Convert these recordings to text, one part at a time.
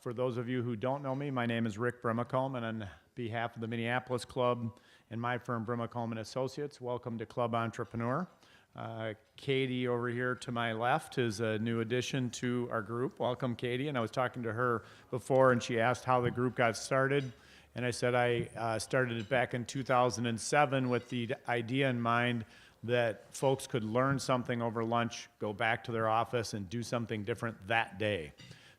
For those of you who don't know me, my name is Rick Brimacombe, and on behalf of the Minneapolis Club and my firm, Brimacombe and Associates, welcome to Club Entrepreneur. Katie over here to my left is a new addition to our group. Welcome, Katie. And I was talking to her before, and she asked how the group got started. And I said I started it back in 2007 with the idea in mind that folks could learn something over lunch, go back to their office, and do something different that day.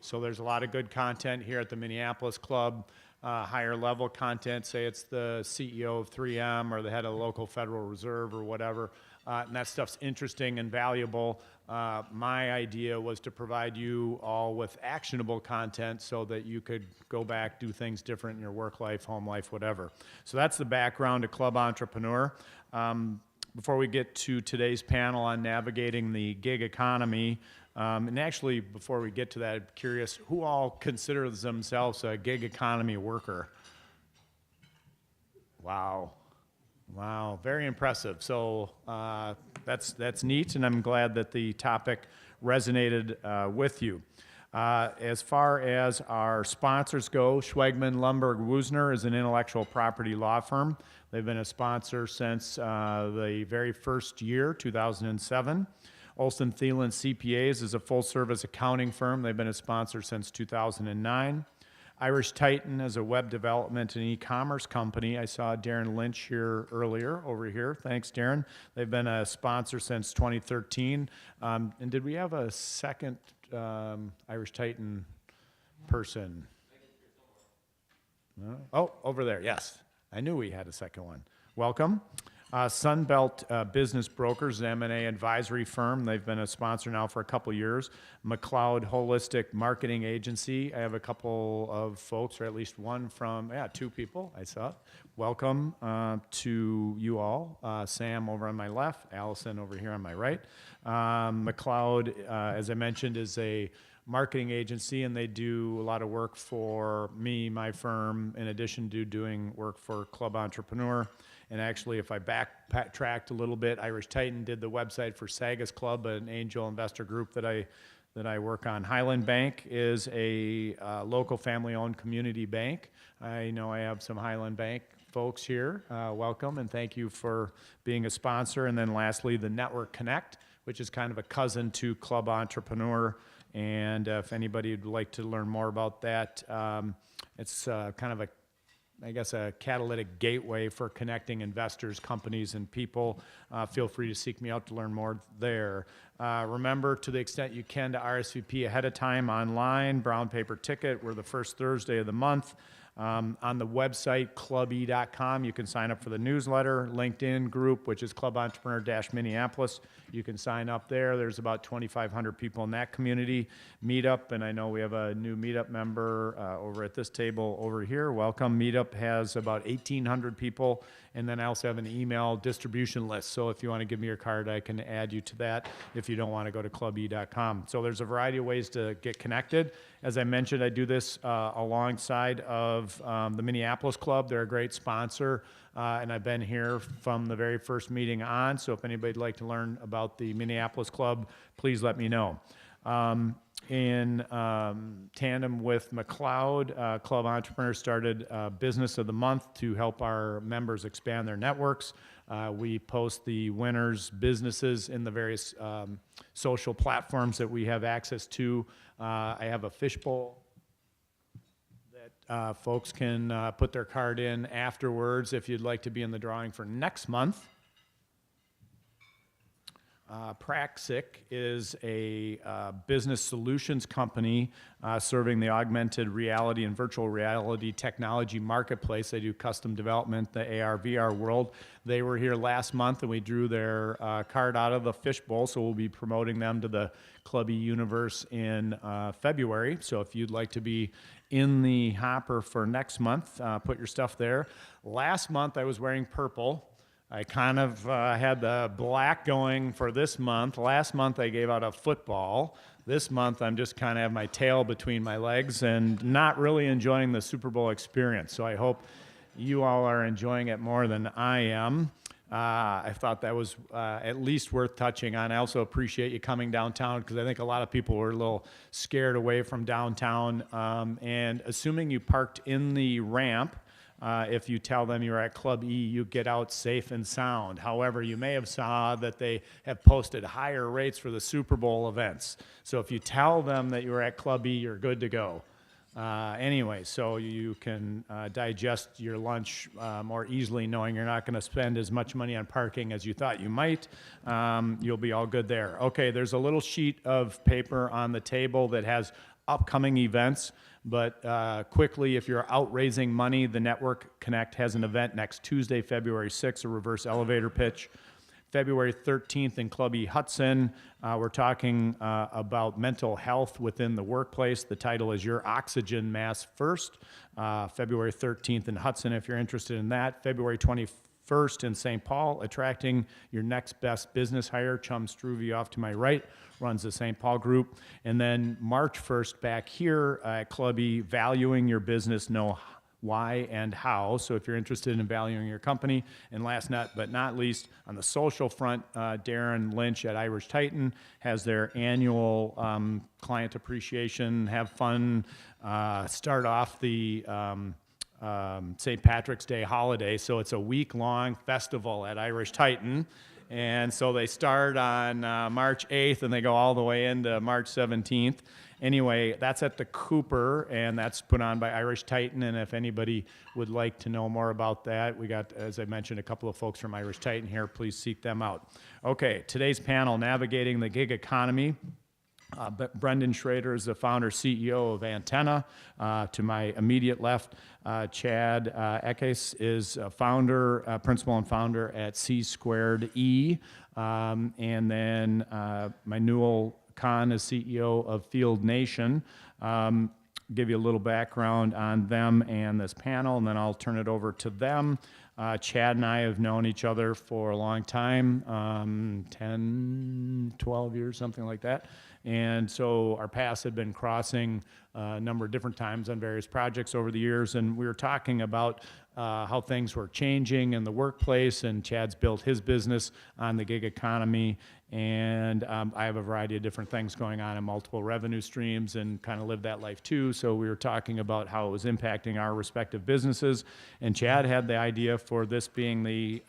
So there's a lot of good content here at the Minneapolis Club, higher level content, say it's the CEO of 3M or the head of the local Federal Reserve or whatever, and that stuff's interesting and valuable. My idea was to provide you all with actionable content so that you could go back, do things different in your work life, home life, whatever. So that's the background to Club Entrepreneur. Before we get to today's panel on navigating the gig economy, and actually, before we get to that, I'm curious, who all considers themselves a gig economy worker? Wow. Wow, very impressive. So that's neat, and I'm glad that the topic resonated with you. As far as our sponsors go, Schwegman, Lundberg, Woosner is an intellectual property law firm. They've been a sponsor since the very first year, 2007. Olson Thielen CPAs is a full-service accounting firm. They've been a sponsor since 2009. Irish Titan is a web development and e-commerce company. I saw Darren Lynch here earlier, over here. Thanks, Darren. They've been a sponsor since 2013. And did we have a second Irish Titan person? No? Oh, over there, yes. I knew we had a second one. Welcome. Sunbelt Business Brokers, an M&A advisory firm. They've been a sponsor now for a couple years. McLeod Holistic Marketing Agency. I have a couple of folks, or at least one from, two people I saw. Welcome to you all. Sam over on my left, Allison over here on my right. McLeod, as I mentioned, is a marketing agency, and they do a lot of work for me, my firm, in addition to doing work for Club Entrepreneur. And actually, if I backtracked a little bit, Irish Titan did the website for Sagas Club, an angel investor group that I work on. Highland Bank is a local family-owned community bank. I know I have some Highland Bank folks here. Welcome, and thank you for being a sponsor. And then lastly, the Network Connect, which is kind of a cousin to Club Entrepreneur. And if anybody would like to learn more about that, it's kind of a catalytic gateway for connecting investors, companies, and people. Feel free to seek me out to learn more there. Remember, to the extent you can, to RSVP ahead of time online, brown paper ticket. We're the first Thursday of the month. On the website, clube.com, you can sign up for the newsletter. LinkedIn group, which is Club Entrepreneur-Minneapolis. You can sign up there. There's about 2,500 people in that community. Meetup, and I know we have a new Meetup member over at this table over here. Welcome. Meetup has about 1,800 people, and then I also have an email distribution list. So if you want to give me your card, I can add you to that if you don't want to go to clube.com. So there's a variety of ways to get connected. As I mentioned, I do this alongside of the Minneapolis Club. They're a great sponsor, and I've been here from the very first meeting on. So if anybody'd like to learn about the Minneapolis Club, please let me know. In tandem with McLeod, Club Entrepreneur started Business of the Month to help our members expand their networks. We post the winners' businesses in the various social platforms that we have access to. I have a fishbowl that folks can put their card in afterwards if you'd like to be in the drawing for next month. Praxic is a business solutions company serving the augmented reality and virtual reality technology marketplace. They do custom development, the AR, VR world. They were here last month, and we drew their card out of the fishbowl, so we'll be promoting them to the Clubby universe in February. So if you'd like to be in the hopper for next month, put your stuff there. Last month, I was wearing purple. I kind of had the black going for this month. Last month I gave out a football. This month I'm just kind of have my tail between my legs and not really enjoying the Super Bowl experience. So I hope you all are enjoying it more than I am. I thought that was at least worth touching on. I also appreciate you coming downtown because I think a lot of people were a little scared away from downtown. And assuming you parked in the ramp, if you tell them you're at Club E, you get out safe and sound. However, you may have saw that they have posted higher rates for the Super Bowl events. So if you tell them that you're at Club E, you're good to go. Anyway, so you can digest your lunch more easily knowing you're not going to spend as much money on parking as you thought you might. You'll be all good there. Okay, there's a little sheet of paper on the table that has upcoming events. But quickly, if you're out raising money, the Network Connect has an event next Tuesday, February 6th, a reverse elevator pitch. February 13th in Club E Hudson, we're talking about mental health within the workplace. The title is Your Oxygen Mask First. February 13th in Hudson, if you're interested in that. February 21st in St. Paul, attracting your next best business hire. Chum Struve off to my right runs the St. Paul group. And then March 1st back here at Club E, Valuing Your Business, Know Why and How. So if you're interested in valuing your company. And last but not least, on the social front, Darren Lynch at Irish Titan has their annual client appreciation, have fun, start off the St. Patrick's Day holiday. So it's a week-long festival at Irish Titan. And so they start on March 8th and they go all the way into March 17th. Anyway, that's at the Cooper, and that's put on by Irish Titan. And if anybody would like to know more about that, we got, as I mentioned, a couple of folks from Irish Titan here. Please seek them out. Okay, today's panel, Navigating the Gig Economy. Brendan Schrader is the founder, CEO of Antenna. To my immediate left, Chad Ekes is founder, principal and founder at C Squared E. And then Manuel Khan is CEO of Field Nation. Give you a little background on them and this panel, and then I'll turn it over to them. Chad and I have known each other for a long time, 10, 12 years, something like that. And so our paths had been crossing a number of different times on various projects over the years. And we were talking about how things were changing in the workplace. And Chad's built his business on the gig economy. And I have a variety of different things going on in multiple revenue streams and kind of live that life too. So we were talking about how it was impacting our respective businesses. And Chad had the idea for this being the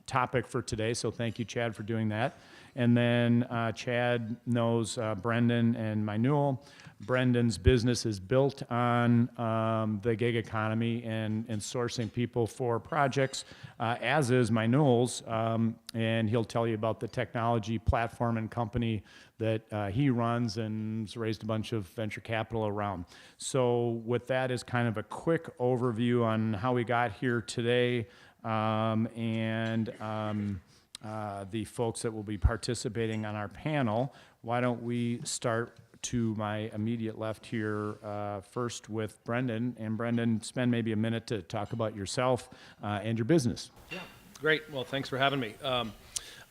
topic for today. So thank you, Chad, for doing that. And then Chad knows Brendan and Manuel. Brendan's business is built on the gig economy and sourcing people for projects, as is Manuel's. And he'll tell you about the technology platform and company that he runs and has raised a bunch of venture capital around. So with that is kind of a quick overview on how we got here today the folks that will be participating on our panel. Why don't we start to my immediate left here first with Brendan. And Brendan, spend maybe a minute to talk about yourself and your business. Yeah, great. Well, thanks for having me.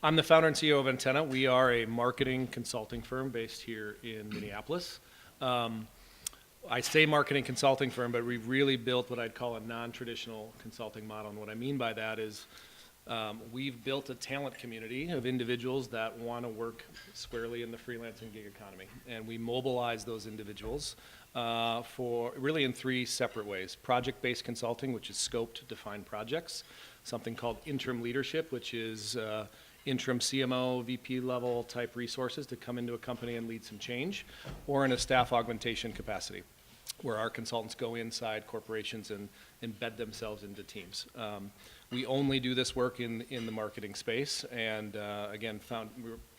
I'm the founder and CEO of Antenna. We are a marketing consulting firm based here in Minneapolis. I say marketing consulting firm, but we've really built what I'd call a non-traditional consulting model. And what I mean by that is we've built a talent community of individuals that want to work squarely in the freelancing gig economy. And we mobilize those individuals for really in three separate ways. Project-based consulting, which is scoped, defined projects. Something called interim leadership, which is interim CMO, VP level type resources to come into a company and lead some change. Or in a staff augmentation capacity, where our consultants go inside corporations and embed themselves into teams. We only do this work in the marketing space, and again,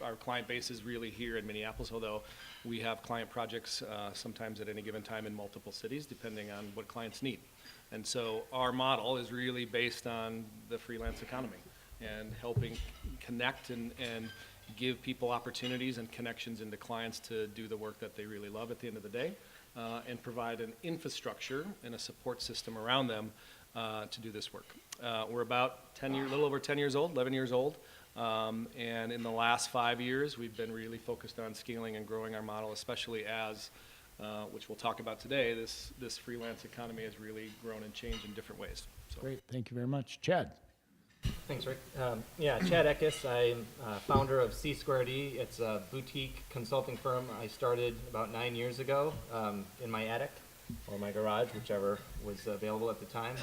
our client base is really here in Minneapolis, although we have client projects sometimes at any given time in multiple cities, depending on what clients need. And so our model is really based on the freelance economy and helping connect and give people opportunities and connections into clients to do the work that they really love at the end of the day, and provide an infrastructure and a support system around them to do this work. We're about 10 years, a little over 10 years old, 11 years old, and in the last 5 years, we've been really focused on scaling and growing our model, especially as, which we'll talk about today, this freelance economy has really grown and changed in different ways. So. Great, thank you very much. Chad. Thanks, Rick. Yeah, Chad Eckes. I'm founder of C Squared E. It's a boutique consulting firm I started about 9 years ago in my attic or my garage, whichever was available at the time.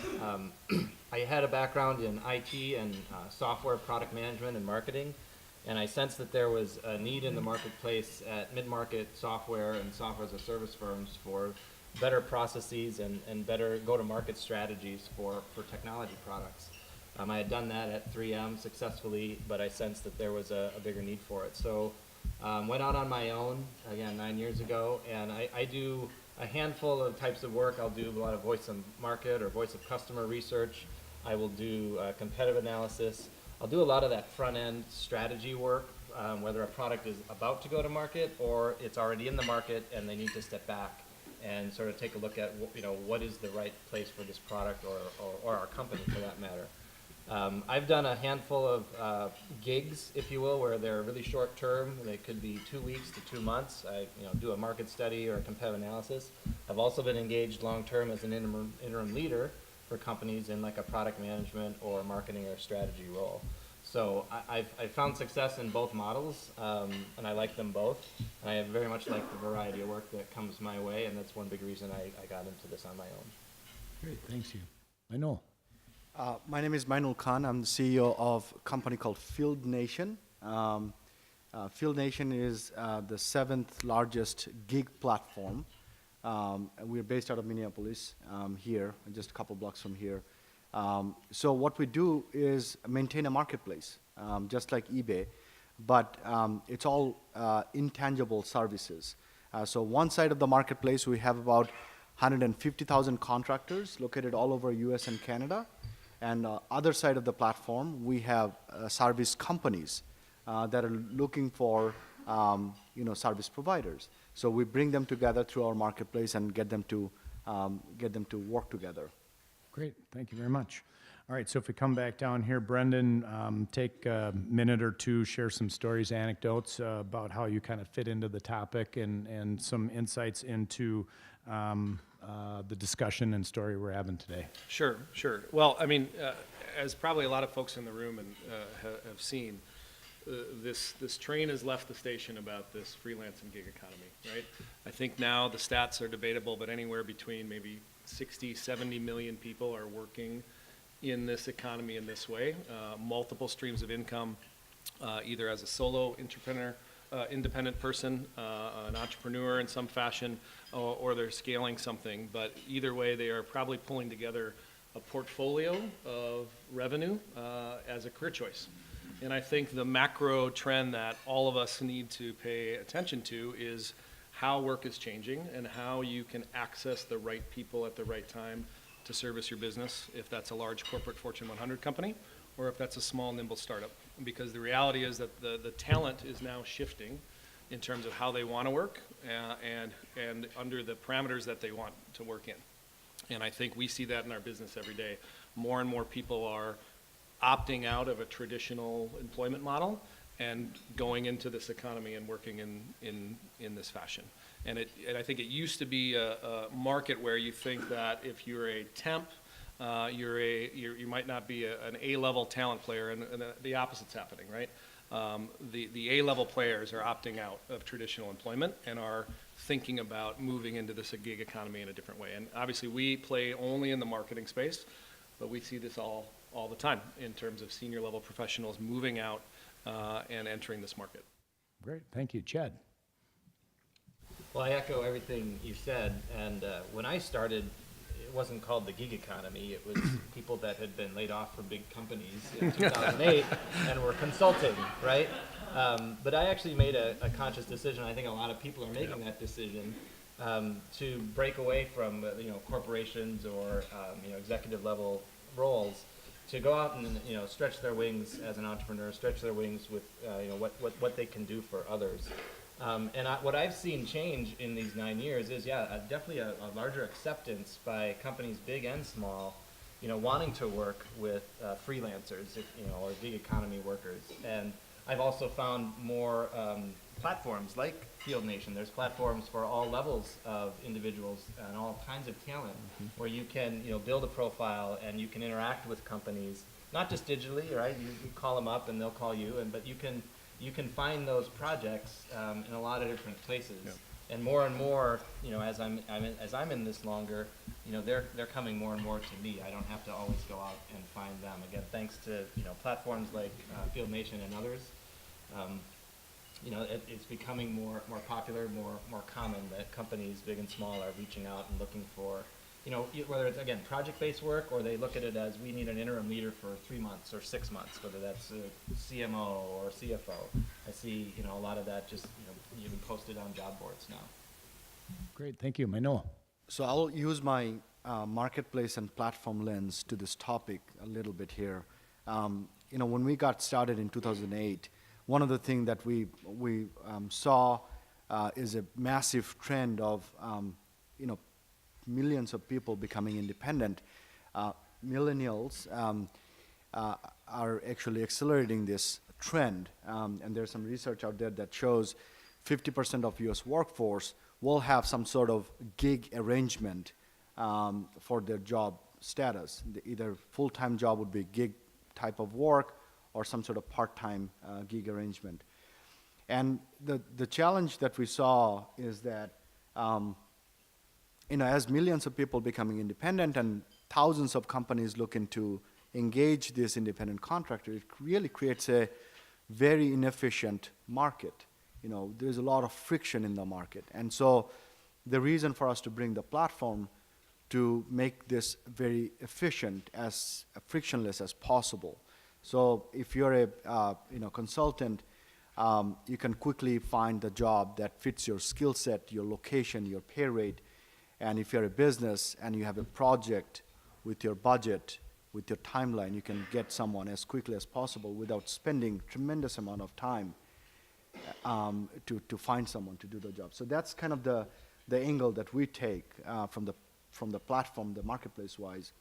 I had a background in IT and software product management and marketing, and I sensed that there was a need in the marketplace at mid-market software and software as a service firms for better processes and better go-to-market strategies for technology products. I had done that at 3M successfully, but I sensed that there was a bigger need for it. So went out on my own, again, 9 years ago, and I do a handful of types of work. I'll do a lot of voice of market or voice of customer research. I will do competitive analysis. I'll do a lot of that front-end strategy work, whether a product is about to go to market or it's already in the market and they need to step back and sort of take a look at what is the right place for this product or our company for that matter. I've done a handful of gigs, if you will, where they're really short term. They could be 2 weeks to 2 months. I do a market study or a competitive analysis. I've also been engaged long term as an interim leader for companies in like a product management or marketing or strategy role. So I've found success in both models, and I like them both. And I very much like the variety of work that comes my way, and that's one big reason I got into this on my own. Great, thanks you. I know. My name is Mainul Khan. I'm the CEO of a company called Field Nation. Field Nation is the 7th largest gig platform. We're based out of Minneapolis, here, just a couple blocks from here. So what we do is maintain a marketplace, just like eBay, but it's all intangible services. So one side of the marketplace, we have about 150,000 contractors located all over US and Canada. And other side of the platform, we have service companies that are looking for service providers. So we bring them together through our marketplace and get them to work together. Great, thank you very much. All right, so if we come back down here, Brendan, take a minute or two, share some stories, anecdotes about how you kind of fit into the topic and some insights into the discussion and story we're having today. Sure. Well, I mean, as probably a lot of folks in the room and have seen, this train has left the station about this freelance and gig economy, right? I think now the stats are debatable, but anywhere between maybe 60, 70 million people are working in this economy in this way. Multiple streams of income, either as a solo entrepreneur, independent person, an entrepreneur in some fashion, or they're scaling something. But either way, they are probably pulling together a portfolio of revenue as a career choice. And I think the macro trend that all of us need to pay attention to is how work is changing and how you can access the right people at the right time to service your business, if that's a large corporate Fortune 100 company or if that's a small, nimble startup. Because the reality is that the talent is now shifting in terms of how they want to work and under the parameters that they want to work in. And I think we see that in our business every day. More and more people are opting out of a traditional employment model and going into this economy and working in this fashion. And I think it used to be a market where you think that if you're a temp, you might not be an A-level talent player, and the opposite's happening, right? The A-level players are opting out of traditional employment and are thinking about moving into this gig economy in a different way. And obviously we play only in the marketing space, but we see this all the time in terms of senior level professionals moving out and entering this market. Great, thank you. Chad? Well, I echo everything you said, and when I started, it wasn't called the gig economy. It was people that had been laid off from big companies in 2008 and were consulting, right? But I actually made a conscious decision. I think a lot of people are making that decision to break away from corporations or executive level roles, to go out and stretch their wings as an entrepreneur, stretch their wings with what they can do for others. What I've seen change in these 9 years is, definitely a larger acceptance by companies big and small, wanting to work with freelancers, or gig economy workers. And I've also found more platforms like Field Nation. There's platforms for all levels of individuals and all kinds of talent, where you can build a profile and you can interact with companies not just digitally, right? You call them up and they'll call you, but you can find those projects in a lot of different places. Yep. And more, as I'm in this longer, they're coming more and more to me. I don't have to always go out and find them. Again, thanks to platforms like Field Nation and others. It's becoming more popular, more common that companies, big and small, are reaching out and looking for, whether it's, again, project-based work, or they look at it as we need an interim leader for 3 months or 6 months, whether that's a CMO or CFO. I see, a lot of that just, even posted on job boards now. Great, thank you. Manuel. So I'll use my marketplace and platform lens to this topic a little bit here. When we got started in 2008, one of the things that we saw is a massive trend of millions of people becoming independent. Millennials are actually accelerating this trend, and there's some research out there that shows 50% of U.S. workforce will have some sort of gig arrangement for their job status. Either full-time job would be gig type of work, or some sort of part-time gig arrangement. And the challenge that we saw is that, as millions of people becoming independent and thousands of companies looking to engage this independent contractor, it really creates a very inefficient market. There's a lot of friction in the market. And so the reason for us to bring the platform to make this very efficient, as frictionless as possible. So if you're a consultant, you can quickly find the job that fits your skill set, your location, your pay rate. And if you're a business and you have a project with your budget, with your timeline, you can get someone as quickly as possible without spending tremendous amount of time to find someone to do the job. So that's kind of the angle that we take from the platform, the marketplace-wise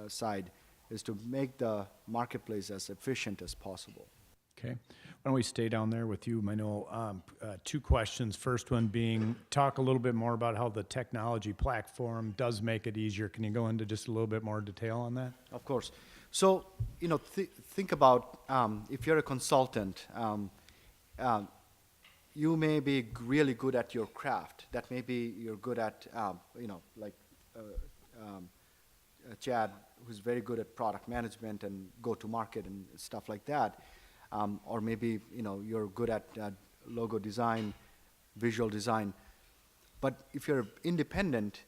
side, is to make the marketplace as efficient as possible. Okay. Why don't we stay down there with you, Manuel? 2 questions. First one being, talk a little bit more about how the technology platform does make it easier. Can you go into just a little bit more detail on that? Of course. So, think about if you're a consultant, you may be really good at your craft. That may be you're good at, Chad, who's very good at product management and go-to-market and stuff like that. Or maybe, you're good at logo design, visual design. But if you're independent,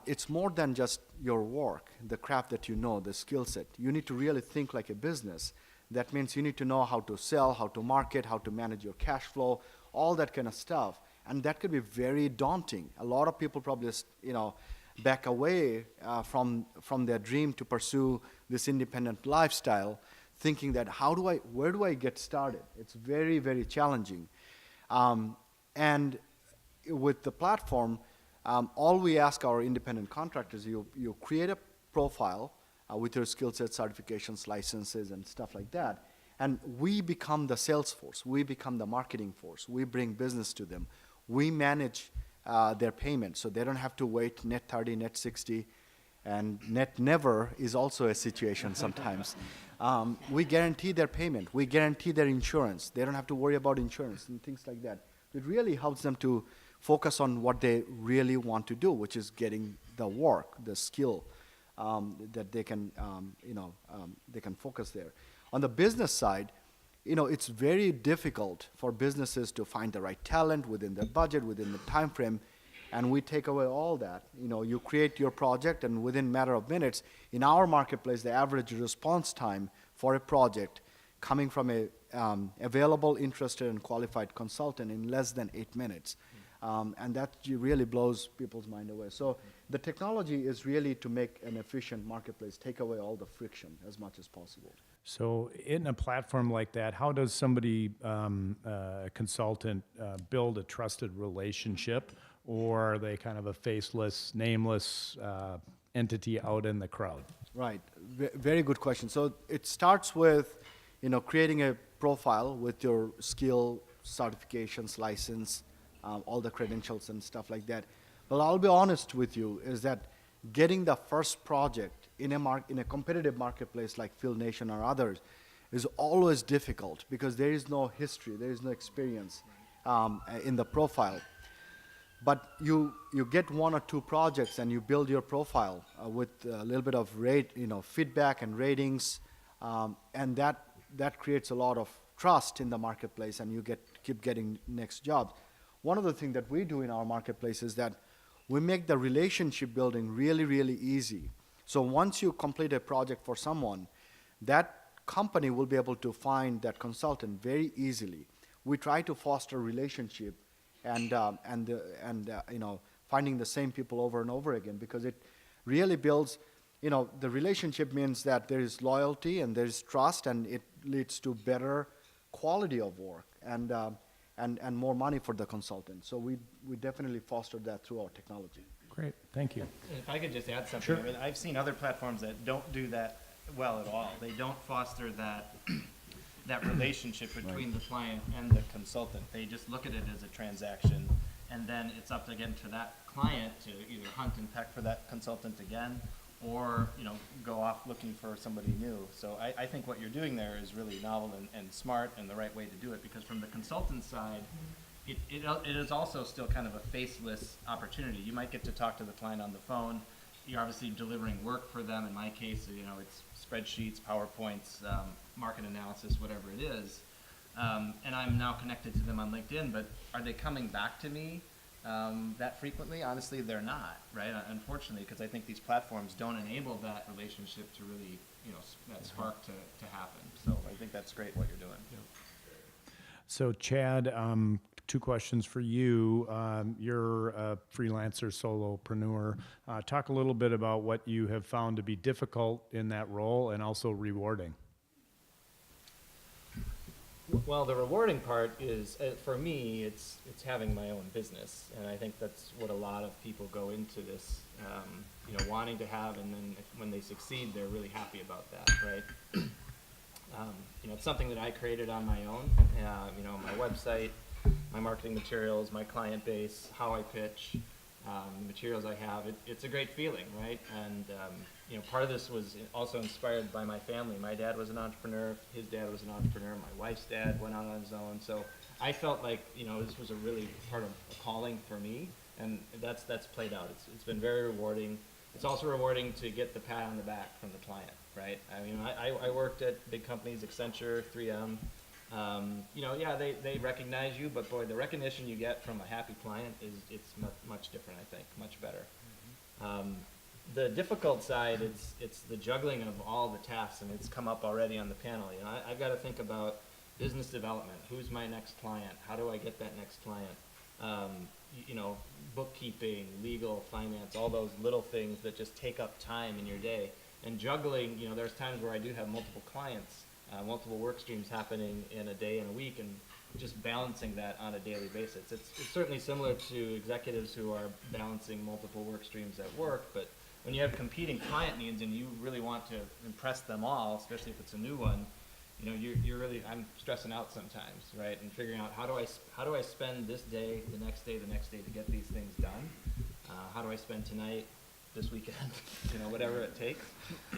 it's more than just your work, the craft that the skill set. You need to really think like a business. That means you need to know how to sell, how to market, how to manage your cash flow, all that kind of stuff. And that could be very daunting. A lot of people probably just, back away from their dream to pursue this independent lifestyle, thinking that where do I get started? It's very, very challenging. And with the platform, all we ask our independent contractors, you create a profile with your skill set, certifications, licenses, and stuff like that. And we become the sales force. We become the marketing force. We bring business to them. We manage their payments, so they don't have to wait net 30, net 60, and net never is also a situation sometimes. We guarantee their payment. We guarantee their insurance. They don't have to worry about insurance and things like that. It really helps them to focus on what they really want to do, which is getting the work, the skill that they can, they can focus there. On the business side, it's very difficult for businesses to find the right talent within their budget, within the time frame, and we take away all that. You create your project, and within a matter of minutes, in our marketplace, the average response time for a project coming from a available, interested, and qualified consultant in less than 8 minutes. And that really blows people's mind away. So the technology is really to make an efficient marketplace, take away all the friction as much as possible. So in a platform like that, how does somebody, a consultant, build a trusted relationship? Or are they kind of a faceless, nameless entity out in the crowd? Right. Very good question. So it starts with, creating a profile with your skill, certifications, license, all the credentials and stuff like that. But I'll be honest with you, is that getting the first project in a competitive marketplace like Field Nation or others is always difficult because there is no history, there is no experience in the profile. But you get one or two projects and you build your profile with a little bit of feedback and ratings, and that creates a lot of trust in the marketplace, and you keep getting next jobs. One of the things that we do in our marketplace is that we make the relationship building really, really easy. So once you complete a project for someone, that company will be able to find that consultant very easily. We try to foster relationship and finding the same people over and over again, because it really builds, the relationship means that there is loyalty and there is trust, and it leads to better quality of work and more money for the consultant. So we definitely foster that through our technology. Great, thank you. If I could just add something, Sure. I mean, I've seen other platforms that don't do that well at all. They don't foster that that relationship between the client and the consultant. They just look at it as a transaction, and then it's up again to that client to either hunt and peck for that consultant again, or go off looking for somebody new. So I think what you're doing there is really novel and smart and the right way to do it, because from the consultant side, it is also still kind of a faceless opportunity. You might get to talk to the client on the phone. You're obviously delivering work for them. In my case, it's spreadsheets, PowerPoints, market analysis, whatever it is. And I'm now connected to them on LinkedIn, but are they coming back to me that frequently? Honestly, they're not, right? Unfortunately, because I think these platforms don't enable that relationship to really, that spark to happen. So I think that's great what you're doing. So Chad, two questions for you. You're a freelancer, solopreneur. Talk a little bit about what you have found to be difficult in that role and also rewarding. Well, the rewarding part is, for me, it's having my own business, and I think that's what a lot of people go into this, wanting to have, and then when they succeed, they're really happy about that, right? It's something that I created on my own. My website, my marketing materials, my client base, how I pitch, the materials I have. It's a great feeling, right? And part of this was also inspired by my family. My dad was an entrepreneur. His dad was an entrepreneur. My wife's dad went out on his own. So I felt like this was a really part of a calling for me, and that's played out. It's been very rewarding. It's also rewarding to get the pat on the back from the client, right? I mean, I worked at big companies, Accenture, 3M. They recognize you, but boy, the recognition you get from a happy client it's much different, I think, much better. The difficult side, it's the juggling of all the tasks, and it's come up already on the panel. I've got to think about business development. Who's my next client? How do I get that next client? Bookkeeping, legal, finance, all those little things that just take up time in your day. And juggling, there's times where I do have multiple clients, multiple work streams happening in a day and a week, and just balancing that on a daily basis. It's certainly similar to executives who are balancing multiple work streams at work, but when you have competing client needs and you really want to impress them all, especially if it's a new one, I'm stressing out sometimes, right? And figuring out how do I spend this day, the next day to get these things done? How do I spend tonight, this weekend, whatever it takes.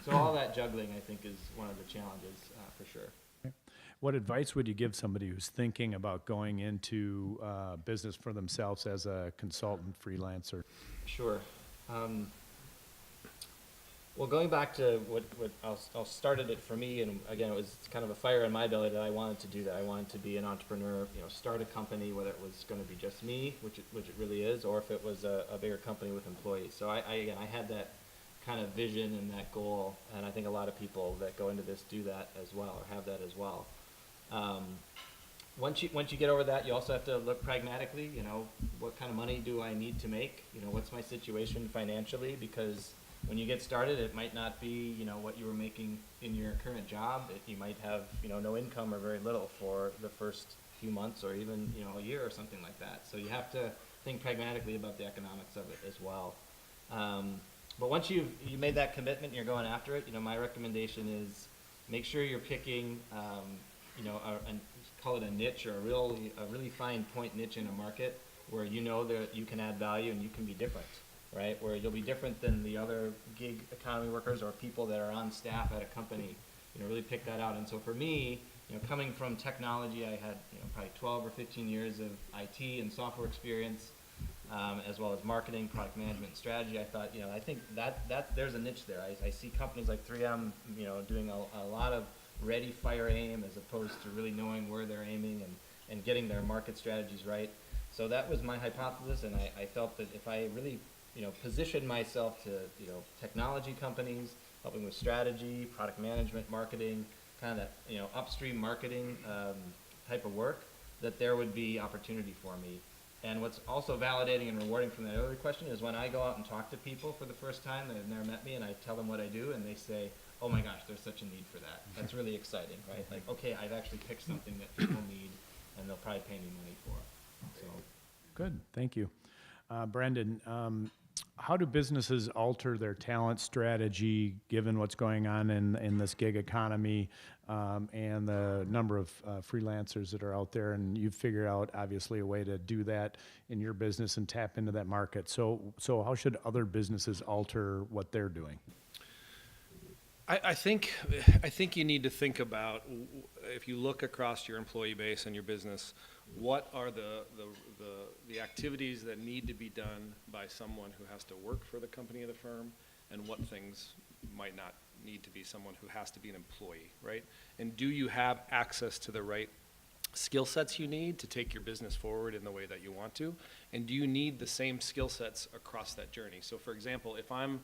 So all that juggling, I think, is one of the challenges for sure. What advice would you give somebody who's thinking about going into business for themselves as a consultant, freelancer? Sure. Well, going back to what I'll started it for me, and again, it was kind of a fire in my belly that I wanted to do that. I wanted to be an entrepreneur, start a company, whether it was going to be just me, which it really is, or if it was a bigger company with employees. So I had that kind of vision and that goal, and I think a lot of people that go into this do that as well, or have that as well. Once you get over that, you also have to look pragmatically. What kind of money do I need to make? What's my situation financially? Because when you get started, it might not be, what you were making in your current job. You might have, no income or very little for the first few months or even, a year or something like that. So you have to think pragmatically about the economics of it as well. But once you made that commitment and you're going after it, my recommendation is make sure you're picking, call it a niche or a really fine point niche in a market where that you can add value and you can be different. right? Where you'll be different than the other gig economy workers or people that are on staff at a company, really pick that out. And so for me, coming from technology, I had, probably 12 or 15 years of IT and software experience, as well as marketing, product management, and strategy. I thought, I think that there's a niche there. I see companies like 3M, doing a lot of ready, fire, aim, as opposed to really knowing where they're aiming and getting their market strategies right. So that was my hypothesis, and I felt that if I really, positioned myself to, technology companies, helping with strategy, product management, marketing, kind of, upstream marketing type of work, that there would be opportunity for me. And what's also validating and rewarding from that other question is when I go out and talk to people for the first time that have never met me, and I tell them what I do, and they say, oh my gosh, there's such a need for that. That's really exciting, right? Like, okay, I've actually picked something that people need, and they'll probably pay me money for. So. Good, thank you. Brendan, how do businesses alter their talent strategy given what's going on in this gig economy and the number of freelancers that are out there? And you've figured out, obviously, a way to do that in your business and tap into that market. So how should other businesses alter what they're doing? I think you need to think about, if you look across your employee base and your business, what are the activities that need to be done by someone who has to work for the company or the firm, and what things might not need to be someone who has to be an employee, right? And do you have access to the right skill sets you need to take your business forward in the way that you want to? And do you need the same skill sets across that journey? So for example, if I'm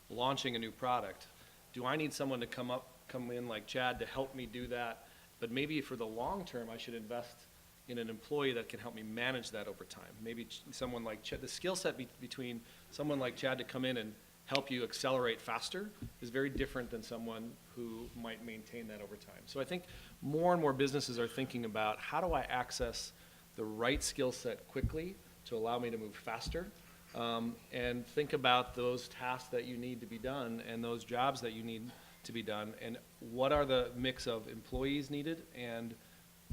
launching a new product, do I need someone to come in like Chad to help me do that? But maybe for the long term, I should invest in an employee that can help me manage that over time. Maybe someone like Chad, the skill set between someone like Chad to come in and help you accelerate faster is very different than someone who might maintain that over time. So I think more and more businesses are thinking about, how do I access the right skill set quickly to allow me to move faster? And think about those tasks that you need to be done and those jobs that you need to be done, and what are the mix of employees needed and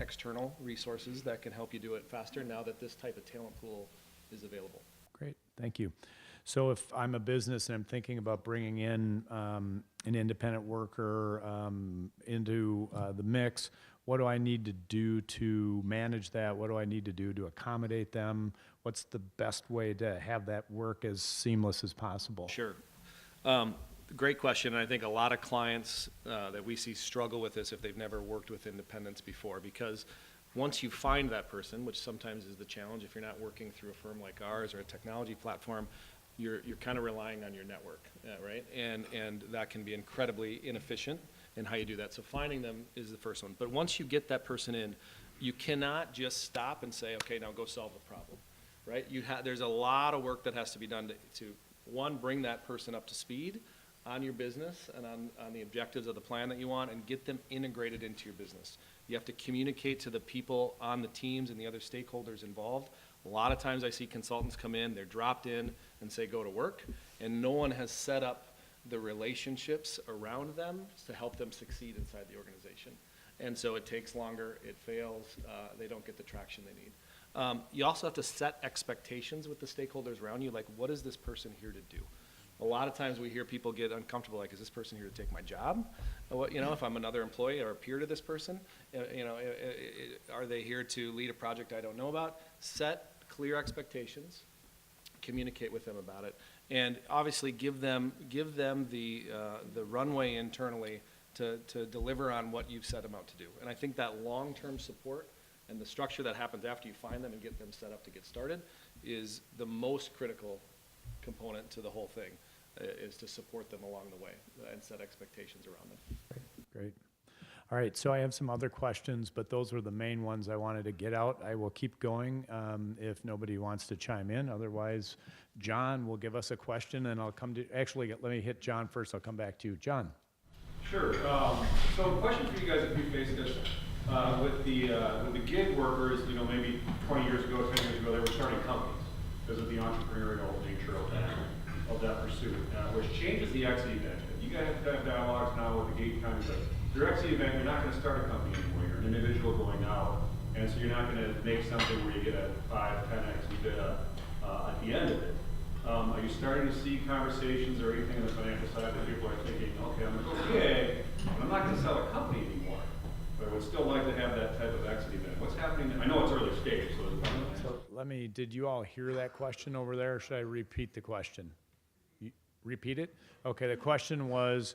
external resources that can help you do it faster now that this type of talent pool is available. Great, thank you. So if I'm a business and I'm thinking about bringing in an independent worker into the mix, what do I need to do to manage that? What do I need to do to accommodate them? What's the best way to have that work as seamless as possible? Sure. Great question. And I think a lot of clients that we see struggle with this if they've never worked with independents before, because once you find that person, which sometimes is the challenge if you're not working through a firm like ours or a technology platform, you're kind of relying on your network, right? And that can be incredibly inefficient in how you do that. So finding them is the first one. But once you get that person in, you cannot just stop and say, okay, now go solve the problem, right? There's a lot of work that has to be done to one, bring that person up to speed on your business and on the objectives of the plan that you want, and get them integrated into your business. You have to communicate to the people on the teams and the other stakeholders involved. A lot of times I see consultants come in, they're dropped in and say go to work, and no one has set up the relationships around them to help them succeed inside the organization. And so it takes longer, it fails, they don't get the traction they need. You also have to set expectations with the stakeholders around you, like, what is this person here to do? A lot of times we hear people get uncomfortable, like, is this person here to take my job? If I'm another employee or a peer to this person, are they here to lead a project I don't know about? Set clear expectations, communicate with them about it, and obviously give them the runway internally to deliver on what you've set them out to do. And I think that long-term support and the structure that happens after you find them and get them set up to get started is the most critical component to the whole thing, is to support them along the way and set expectations around them. Great. All right, so I have some other questions, but those were the main ones I wanted to get out. I will keep going if nobody wants to chime in. Otherwise, John will give us a question, and I'll come to, actually, let me hit John first. I'll come back to you. John. Sure. So a question for you guys, if you face this, with the gig workers, maybe 20 years ago, 10 years ago, they were starting companies because of the entrepreneurial nature of that pursuit, which changes the exit event. You guys have dialogues now with the gig economy, like, your exit event, you're not going to start a company anymore. You're an individual going out, and so you're not going to make something where you get a 5, 10x EBITDA at the end of it. Are you starting to see conversations or anything on the financial side that people are thinking, okay, I'm going to go gig, but I'm not going to sell a company anymore, but I would still like to have that type of exit event. What's happening? I know it's early stage, so there's So did you all hear that question over there? Or should I repeat the question? Repeat it? Okay, the question was,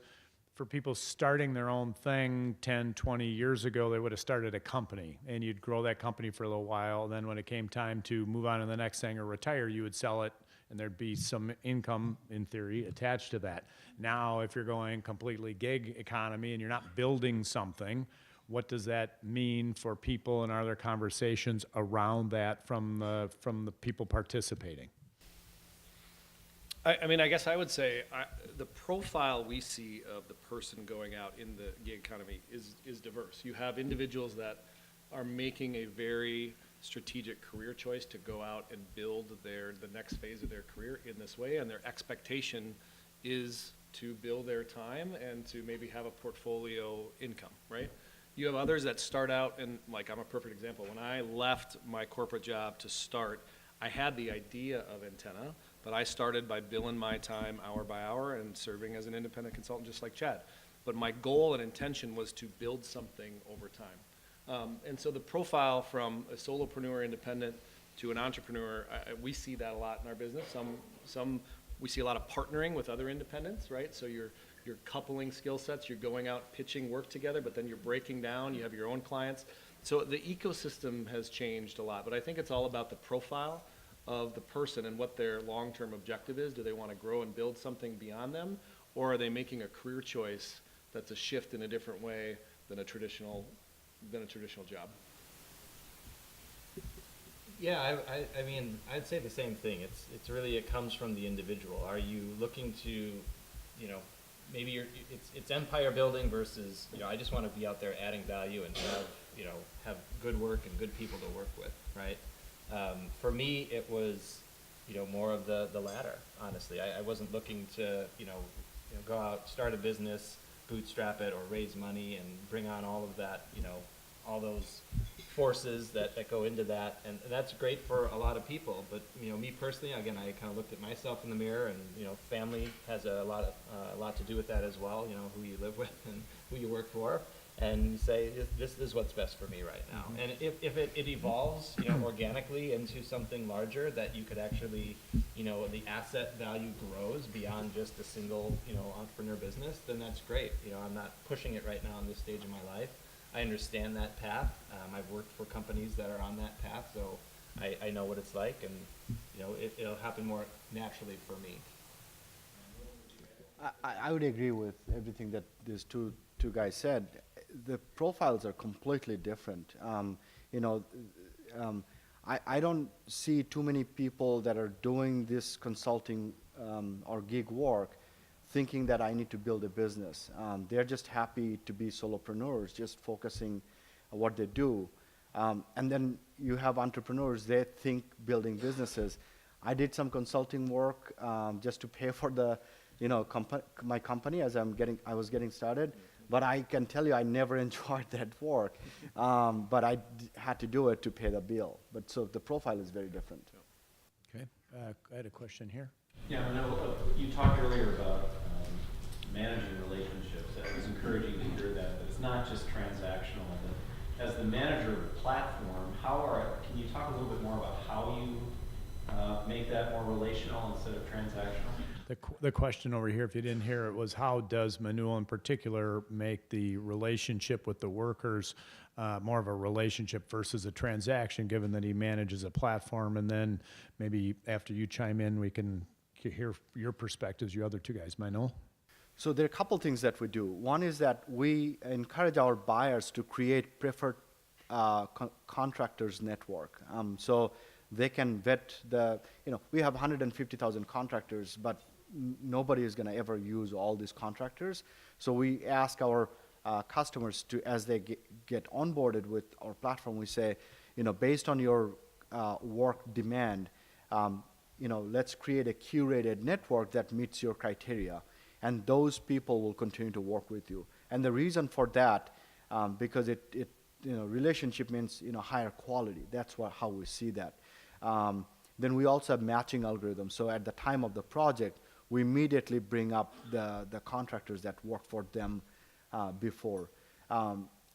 for people starting their own thing 10, 20 years ago, they would have started a company, and you'd grow that company for a little while. Then when it came time to move on to the next thing or retire, you would sell it, and there'd be some income, in theory, attached to that. Now, if you're going completely gig economy and you're not building something, what does that mean for people, and are there conversations around that from the people participating? I mean, I guess I would say the profile we see of the person going out in the gig economy is diverse. You have individuals that are making a very strategic career choice to go out and build the next phase of their career in this way, and their expectation is to build their time and to maybe have a portfolio income, right? You have others that start out, and like I'm a perfect example. When I left my corporate job to start, I had the idea of Antenna, but I started by billing my time hour by hour and serving as an independent consultant just like Chad. But my goal and intention was to build something over time. And so the profile from a solopreneur independent to an entrepreneur, we see that a lot in our business. We see a lot of partnering with other independents, right? So you're coupling skill sets, you're going out pitching work together, but then you're breaking down, you have your own clients. So the ecosystem has changed a lot, but I think it's all about the profile of the person and what their long-term objective is. Do they want to grow and build something beyond them, or are they making a career choice that's a shift in a different way than a traditional job? Yeah, I mean, I'd say the same thing. It's really, it comes from the individual. Are you looking to, you know, maybe it's empire building versus, you know, I just want to be out there adding value and have good work and good people to work with, right? For me, it was, more of the latter, honestly. I wasn't looking to, go out, start a business, bootstrap it, or raise money and bring on all of that, all those forces that go into that. And that's great for a lot of people. But, me personally, again, I kind of looked at myself in the mirror, and, family has a lot to do with that as well, who you live with and who you work for. And you say, this is what's best for me right now. Mm-hmm. And if it evolves, organically into something larger that you could actually, the asset value grows beyond just a single, entrepreneur business, then that's great. I'm not pushing it right now in this stage of my life. I understand that path. I've worked for companies that are on that path, so I know what it's like, and, it'll happen more naturally for me. I would agree with everything that these two guys said. The profiles are completely different. I don't see too many people that are doing this consulting or gig work thinking that I need to build a business. They're just happy to be solopreneurs, just focusing on what they do. And then you have entrepreneurs, they think building businesses. I did some consulting work just to pay for the my company as I was getting started. But I can tell you I never enjoyed that work. But I had to do it to pay the bill. But so the profile is very different. Okay, I had a question here. Yeah, I know you talked earlier about managing relationships. It was encouraging to hear that, but it's not just transactional. As the manager of the platform, can you talk a little bit more about how you make that more relational instead of transactional? The question over here, if you didn't hear it, was how does Manuel in particular make the relationship with the workers more of a relationship versus a transaction, given that he manages a platform? And then maybe after you chime in, we can hear your perspectives, you other two guys. Manuel? So there are a couple things that we do. One is that we encourage our buyers to create preferred contractors network. So they can vet we have 150,000 contractors, but nobody is going to ever use all these contractors. So we ask our customers to, as they get onboarded with our platform, we say, based on your work demand, let's create a curated network that meets your criteria. And those people will continue to work with you. And the reason for that, because relationship means, higher quality. That's how we see that. Then we also have matching algorithms. So at the time of the project, we immediately bring up the contractors that worked for them before.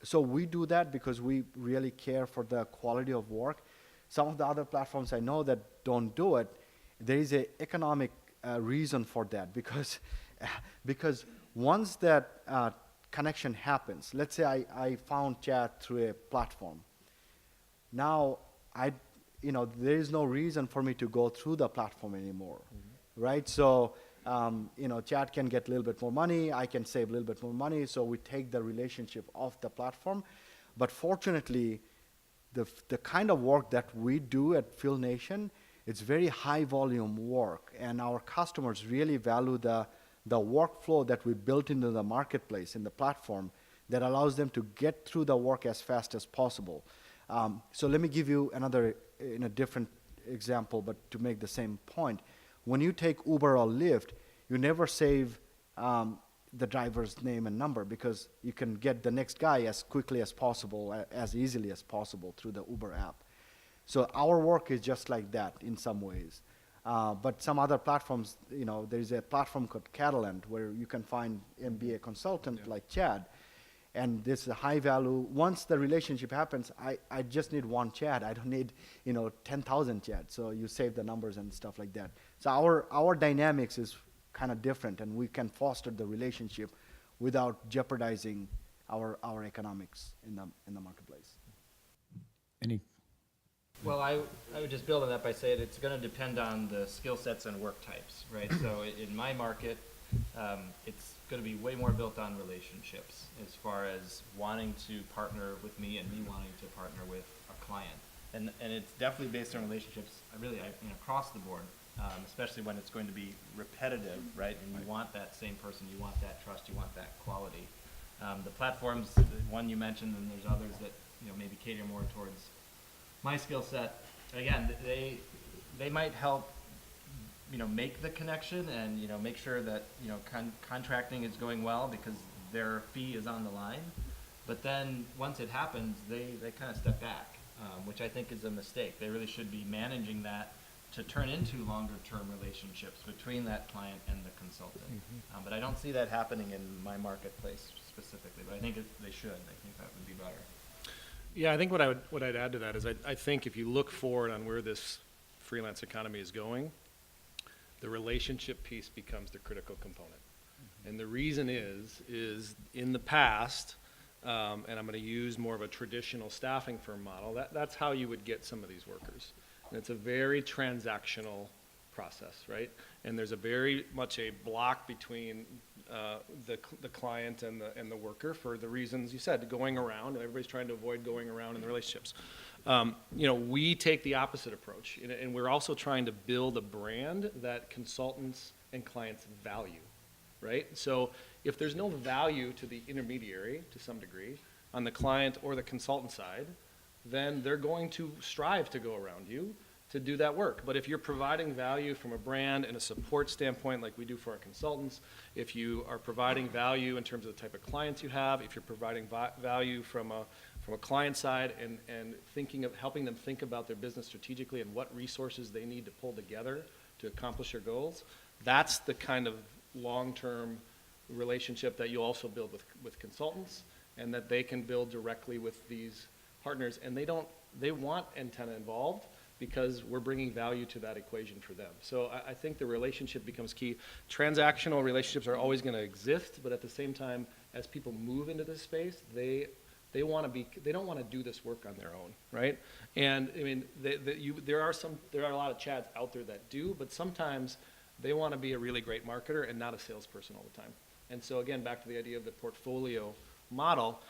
So we do that because we really care for the quality of work. Some of the other platforms I know that don't do it, there is an economic reason for that because once that connection happens, let's say I found Chad through a platform. Now there is no reason for me to go through the platform anymore, right? So Chad can get a little bit more money, I can save a little bit more money, so we take the relationship off the platform. But fortunately, the kind of work that we do at Field Nation, it's very high volume work, and our customers really value the workflow that we built into the marketplace, in the platform, that allows them to get through the work as fast as possible. So let me give you another, in a different example, but to make the same point. When you take Uber or Lyft, you never save the driver's name and number, because you can get the next guy as quickly as possible, as easily as possible through the Uber app. So our work is just like that in some ways. But some other platforms, there's a platform called Catalent where you can find MBA consultant like Chad, and this is a high value. Once the relationship happens, I just need one Chad. I don't need 10,000 Chad. So you save the numbers and stuff like that. So our dynamics is kind of different, and we can foster the relationship without jeopardizing our economics in the marketplace. Any? Well, I would just build on that by saying it's going to depend on the skill sets and work types, right? So in my market, it's going to be way more built on relationships, as far as wanting to partner with me and me wanting to partner with a client. And it's definitely based on relationships, across the board, especially when it's going to be repetitive, right? And you want that same person, you want that trust, you want that quality. The platforms, the one you mentioned, and there's others that maybe cater more towards my skill set. Again, they might help make the connection and make sure that contracting is going well, because their fee is on the line. But then once it happens, they kind of step back, which I think is a mistake. They really should be managing that to turn into longer term relationships between that client and the consultant. But I don't see that happening in my marketplace specifically, but I think they should. I think that would be better. Yeah, I think what I'd add to that is I think if you look forward on where this freelance economy is going, the relationship piece becomes the critical component. And the reason is in the past, and I'm going to use more of a traditional staffing firm model, that's how you would get some of these workers. And it's a very transactional process, right? And there's a very much a block between the client and the worker, for the reasons you said, going around, and everybody's trying to avoid going around in the relationships. We take the opposite approach, and we're also trying to build a brand that consultants and clients value, right? So if there's no value to the intermediary, to some degree, on the client or the consultant side, then they're going to strive to go around you to do that work. But if you're providing value from a brand and a support standpoint, like we do for our consultants, if you are providing value in terms of the type of clients you have, if you're providing value from a client side and thinking of helping them think about their business strategically and what resources they need to pull together to accomplish their goals, that's the kind of long-term relationship that you also build with consultants, and that they can build directly with these partners. And they want Antenna involved, because we're bringing value to that equation for them. So I think the relationship becomes key. Transactional relationships are always going to exist, but at the same time, as people move into this space, they don't want to do this work on their own, right? And I mean, there are a lot of Chads out there that do, but sometimes they want to be a really great marketer and not a salesperson all the time. And so again, back to the idea of the portfolio model.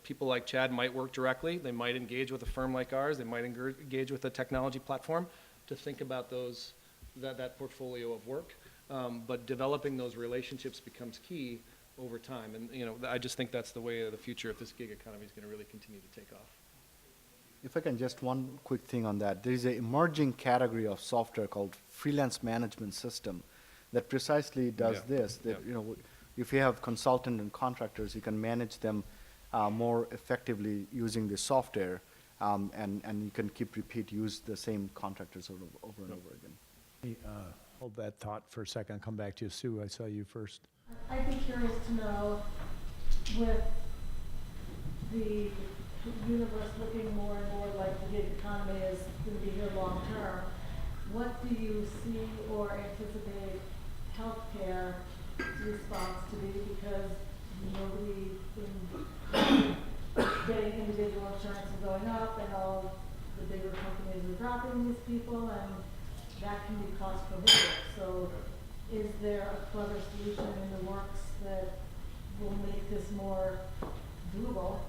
People like Chad might work directly. They might engage with a firm like ours. They might engage with a technology platform to think about that portfolio of work. But developing those relationships becomes key over time. And I just think that's the way of the future if this gig economy is going to really continue to take off. If I can just one quick thing on that. There is an emerging category of software called freelance management system that precisely does this. That, if you have consultant and contractors, you can manage them more effectively using the software. and you can keep use the same contractors over and over again. Let me, hold that thought for a second. I'll come back to you, Sue. I saw you first. I'd be curious to know, with the universe looking more and more like the gig economy is going to be here long term, what do you see or anticipate healthcare response to be? Because nobody getting individual insurance is going up, and all the bigger companies are dropping these people, and that can be cost prohibitive. So is there a clever solution in the works that will make this more doable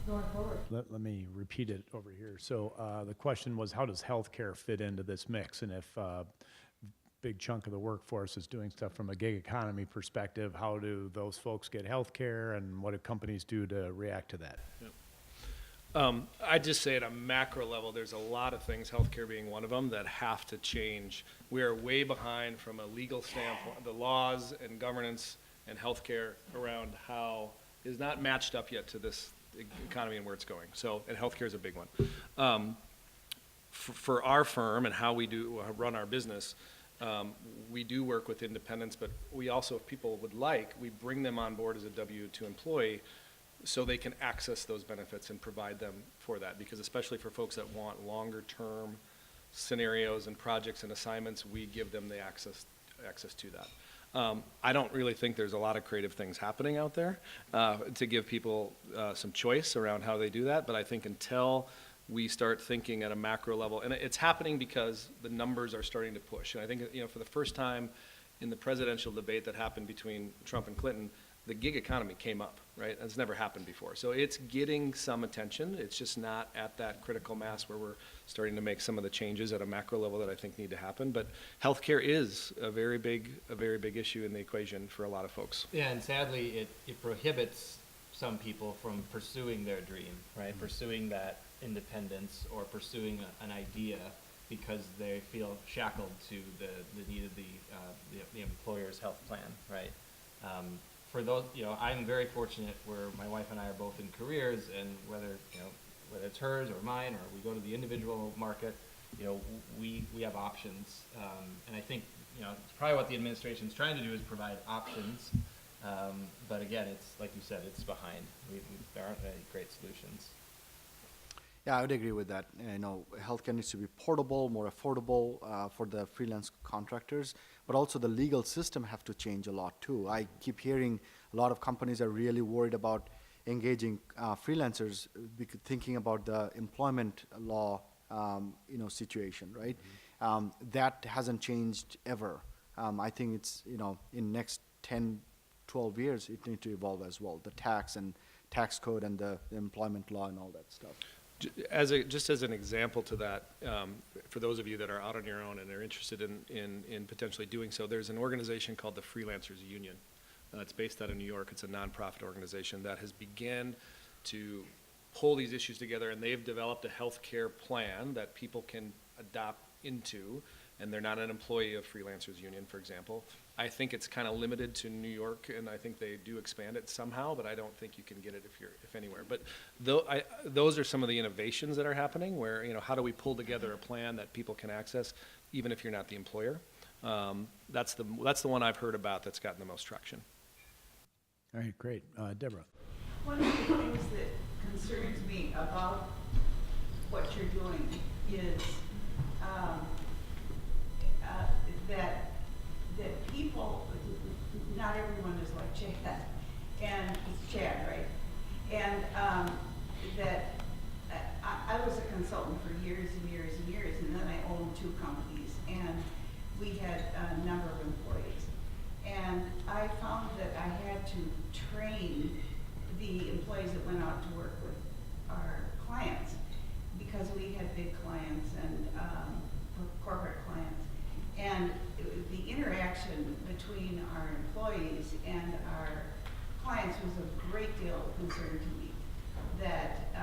going forward? Let me repeat it over here. So the question was, how does healthcare fit into this mix? And if big chunk of the workforce is doing stuff from a gig economy perspective, how do those folks get healthcare, and what do companies do to react to that? I'd just say at a macro level, there's a lot of things, healthcare being one of them, that have to change. We are way behind from a legal standpoint. The laws and governance and healthcare around how is not matched up yet to this economy and where it's going. So, and healthcare is a big one. For our firm and how we do run our business, we do work with independents, but we also, if people would like, we bring them on board as a W-2 employee so they can access those benefits and provide them for that. Because especially for folks that want longer term scenarios and projects and assignments, we give them the access to that. I don't really think there's a lot of creative things happening out there to give people some choice around how they do that, but I think until we start thinking at a macro level, and it's happening because the numbers are starting to push. And I think, for the first time in the presidential debate that happened between Trump and Clinton, the gig economy came up, right? That's never happened before. So it's getting some attention. It's just not at that critical mass where we're starting to make some of the changes at a macro level that I think need to happen. But healthcare is a very big issue in the equation for a lot of folks. Yeah, and sadly, it prohibits some people from pursuing their dream, right? Mm-hmm. Pursuing that independence or pursuing an idea because they feel shackled to the need of the employer's health plan, right? For those, I'm very fortunate where my wife and I are both in careers, and whether it's hers or mine, or we go to the individual market, we have options, and I think it's probably what the administration's trying to do is provide options, but again, it's like you said, it's behind. There aren't any great solutions. Yeah, I would agree with that. Healthcare needs to be portable, more affordable for the freelance contractors, but also the legal system have to change a lot too. I keep hearing a lot of companies are really worried about engaging freelancers, thinking about the employment law, situation, right? Mm-hmm. That hasn't changed ever. I think it's, in next 10, 12 years, it needs to evolve as well. The tax code and the employment law and all that stuff. Just as an example to that, for those of you that are out on your own and are interested in potentially doing so, there's an organization called the Freelancers Union. It's based out of New York. It's a nonprofit organization that has begun to pull these issues together, and they've developed a healthcare plan that people can adopt into, and they're not an employee of Freelancers Union, for example. I think it's kind of limited to New York, and I think they do expand it somehow, but I don't think you can get it if anywhere. But those are some of the innovations that are happening where, how do we pull together a plan that people can access even if you're not the employer? That's the one I've heard about that's gotten the most traction. All right, great. Deborah. One of the things that concerns me about what you're doing is that people, not everyone is like Chad, and it's Chad, right? And that I was a consultant for years and years and years, and then I owned 2 companies, and we had a number of employees. And I found that I had to train the employees that went out to work with our clients, because we had big clients and corporate clients. And the interaction between our employees and our clients was of great deal of concern to me. That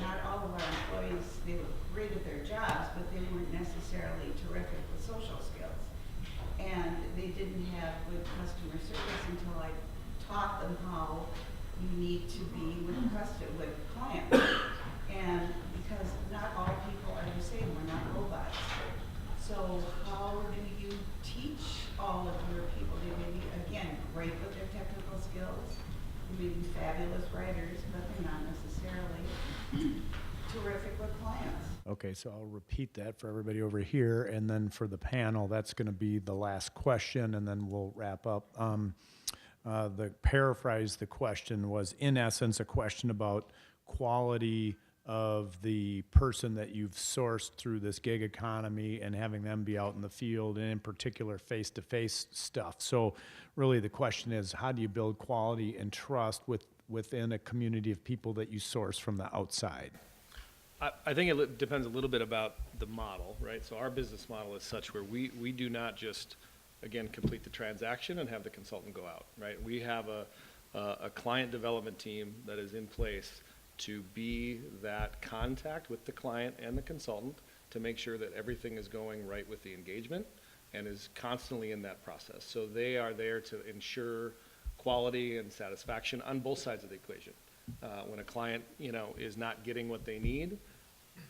not all of our employees, they were great at their jobs, but they weren't necessarily terrific with social skills. And they didn't have good customer service until I taught them how you need to be with clients. And with clients. Okay, so I'll repeat that for everybody over here, and then for the panel, that's going to be the last question, and then we'll wrap up. The paraphrase the question was, in essence, a question about quality of the person that you've sourced through this gig economy and having them be out in the field, and in particular face-to-face stuff. So really the question is, how do you build quality and trust within a community of people that you source from the outside? I think it depends a little bit about the model, right? So our business model is such where we do not just, again, complete the transaction and have the consultant go out, right? We have a client development team that is in place to be that contact with the client and the consultant to make sure that everything is going right with the engagement and is constantly in that process. So they are there to ensure quality and satisfaction on both sides of the equation. When a client, is not getting what they need,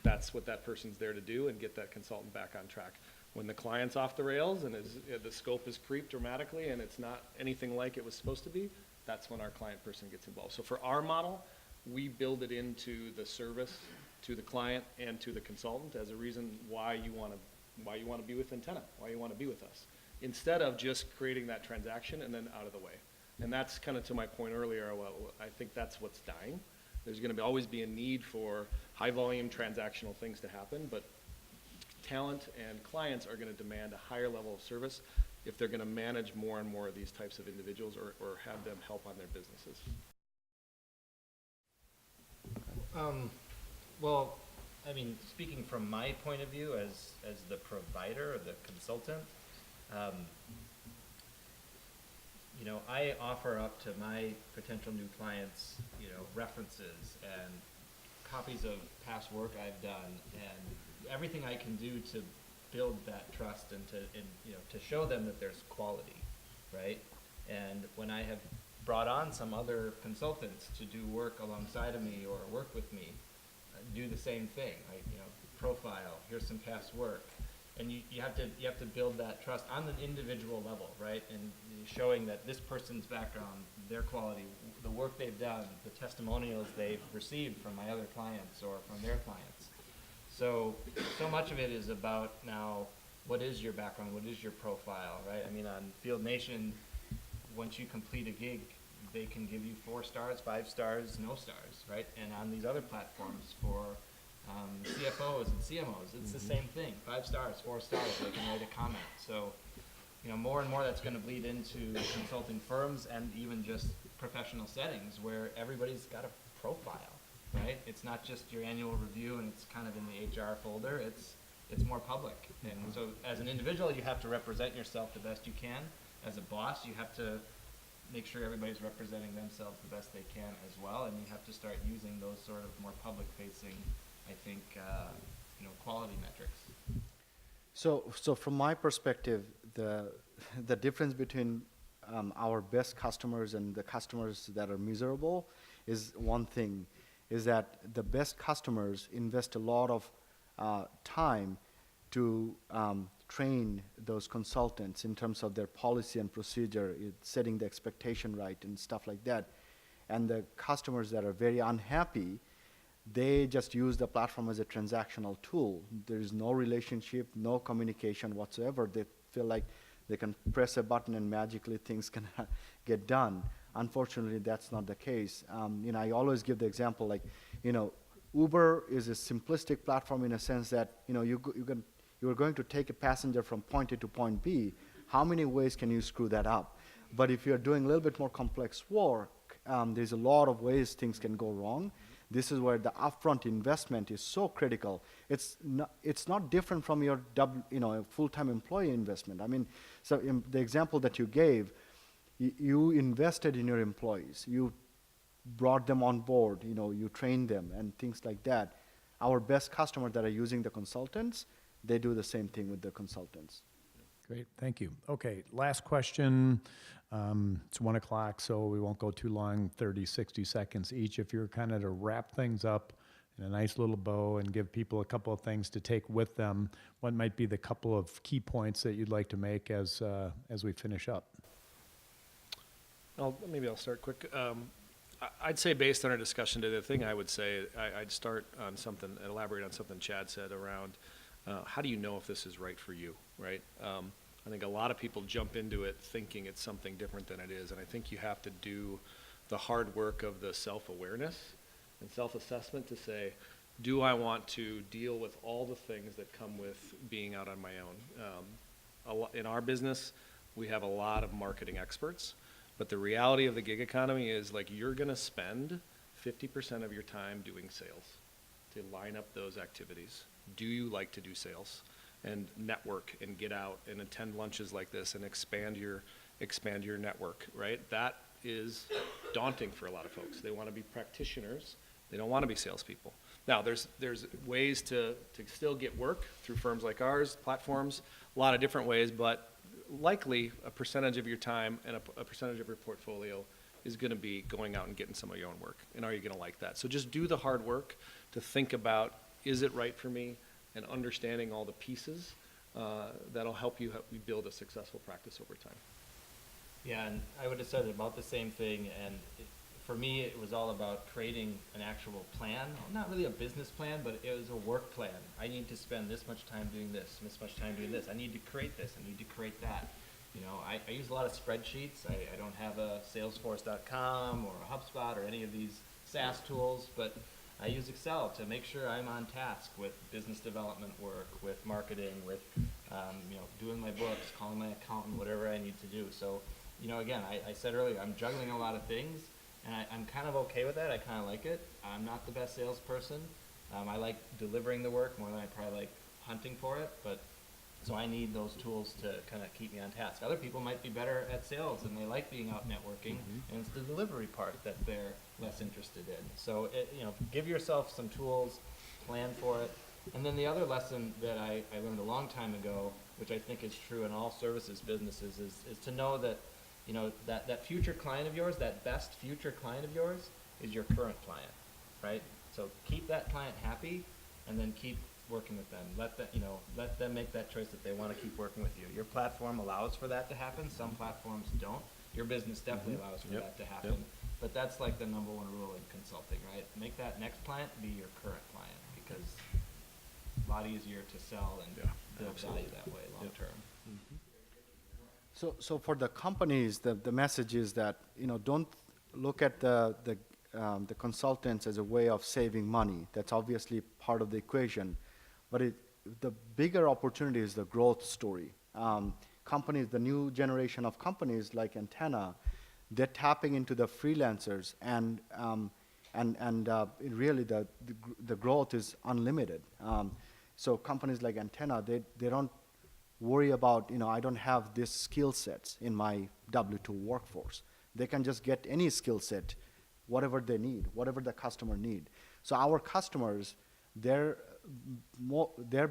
that's what that person's there to do and get that consultant back on track. When the client's off the rails and the scope is creeped dramatically and it's not anything like it was supposed to be, that's when our client person gets involved. So for our model, we build it into the service to the client and to the consultant as a reason why you want to be with Antenna, why you want to be with us, instead of just creating that transaction and then out of the way. And that's kind of to my point earlier. Well, I think that's what's dying. There's going to always be a need for high volume transactional things to happen, but talent and clients are going to demand a higher level of service if they're going to manage more and more of these types of individuals or have them help on their businesses. Well, I mean, speaking from my point of view as the provider or the consultant, I offer up to my potential new clients, references and copies of past work I've done and everything I can do to build that trust and to show them that there's quality, right? And when I have brought on some other consultants to do work alongside of me or work with me, do the same thing, like, profile, here's some past work. And you have to build that trust on an individual level, right? And showing that this person's background, their quality, the work they've done, the testimonials they've received from my other clients or from their clients. So much of it is about now, what is your background? What is your profile, right? I mean, on Field Nation, once you complete a gig, they can give you 4 stars, 5 stars, no stars, right? And on these other platforms for CFOs and CMOs, it's the same thing. 5 stars, 4 stars, they can write a comment. So, more and more that's going to bleed into consulting firms and even just professional settings where everybody's got a profile, right? It's not just your annual review and it's kind of in the HR folder. It's more public. And so as an individual, you have to represent yourself the best you can. As a boss, you have to make sure everybody's representing themselves the best they can as well. And you have to start using those sort of more public-facing, I think, quality metrics. So from my perspective, the difference between our best customers and the customers that are miserable is one thing, is that the best customers invest a lot of time to train those consultants in terms of their policy and procedure, setting the expectation right and stuff like that. And the customers that are very unhappy, they just use the platform as a transactional tool. There is no relationship, no communication whatsoever. They feel like they can press a button and magically things can get done. Unfortunately, that's not the case. I always give the example like, Uber is a simplistic platform in a sense that, you're going to take a passenger from point A to point B. How many ways can you screw that up? But if you're doing a little bit more complex work, there's a lot of ways things can go wrong. This is where the upfront investment is so critical. It's not different from your full-time employee investment. I mean, so in the example that you gave, you invested in your employees. You brought them on board. You trained them and things like that. Our best customers that are using the consultants, they do the same thing with the consultants. Great, thank you. Okay, last question. It's 1 o'clock, so we won't go too long, 30, 60 seconds each. If you're kind of to wrap things up in a nice little bow and give people a couple of things to take with them, what might be the couple of key points that you'd like to make as we finish up? Maybe I'll start quick. I'd say based on our discussion today, the thing I would say, I'd start on something, elaborate on something Chad said around how do you know if this is right for you, right? I think a lot of people jump into it thinking it's something different than it is, and I think you have to do the hard work of the self-awareness and self-assessment to say, do I want to deal with all the things that come with being out on my own? In our business, we have a lot of marketing experts, but the reality of the gig economy is like you're gonna spend 50% of your time doing sales to line up those activities. Do you like to do sales and network and get out and attend lunches like this and expand your network, right? That is daunting for a lot of folks. They wanna be practitioners, they don't wanna be salespeople. Now, there's ways to still get work through firms like ours, platforms, a lot of different ways, but likely a percentage of your time and a percentage of your portfolio is going to be going out and getting some of your own work. And are you going to like that? So just do the hard work to think about, is it right for me? And understanding all the pieces that'll help you build a successful practice over time. Yeah, and I would have said about the same thing, and for me, it was all about creating an actual plan. Not really a business plan, but it was a work plan. I need to spend this much time doing this much time doing this. I need to create this, I need to create that. You know, I use a lot of spreadsheets. I don't have a Salesforce.com or a HubSpot or any of these SaaS tools, but I use Excel to make sure I'm on task with business development work, with marketing, with doing my books, calling my accountant, whatever I need to do. So, again, I said earlier, I'm juggling a lot of things. And I'm kind of okay with that. I kind of like it. I'm not the best salesperson. I like delivering the work more than I probably like hunting for it. But so I need those tools to kind of keep me on task. Other people might be better at sales and they like being out networking, and it's the delivery part that they're less interested in. So give yourself some tools, plan for it. And then the other lesson that I learned a long time ago, which I think is true in all services businesses, is to know that that future client of yours, that best future client of yours, is your current client, right? So keep that client happy, and then keep working with them. Let them make that choice that they want to keep working with you. Your platform allows for that to happen. Some platforms don't. Your business definitely allows for that to happen. But that's like the number one rule in consulting, right? Make that next client be your current client, because it's a lot easier to sell and build value that way long term. So for the companies, the message is that don't look at the consultants as a way of saving money. That's obviously part of the equation, but the bigger opportunity is the growth story. Companies, the new generation of companies like Antenna, they're tapping into the freelancers, and really the growth is unlimited. So companies like Antenna, they don't worry about, I don't have this skill sets in my W-2 workforce. They can just get any skill set, whatever they need, whatever the customer need. So our customers, their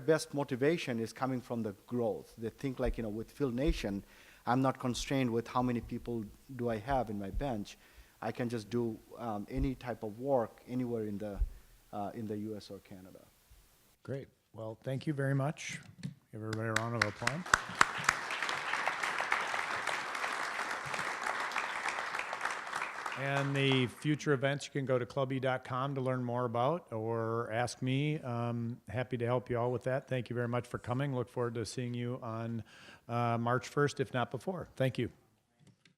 best motivation is coming from the growth. They think like, with Field Nation, I'm not constrained with how many people do I have in my bench. I can just do any type of work anywhere in the US or Canada. Great. Well, thank you very much. Give everybody a round of applause. And the future events, you can go to clubby.com to learn more about, or ask me. Happy to help you all with that. Thank you very much for coming. Look forward to seeing you on March 1st, if not before. Thank you.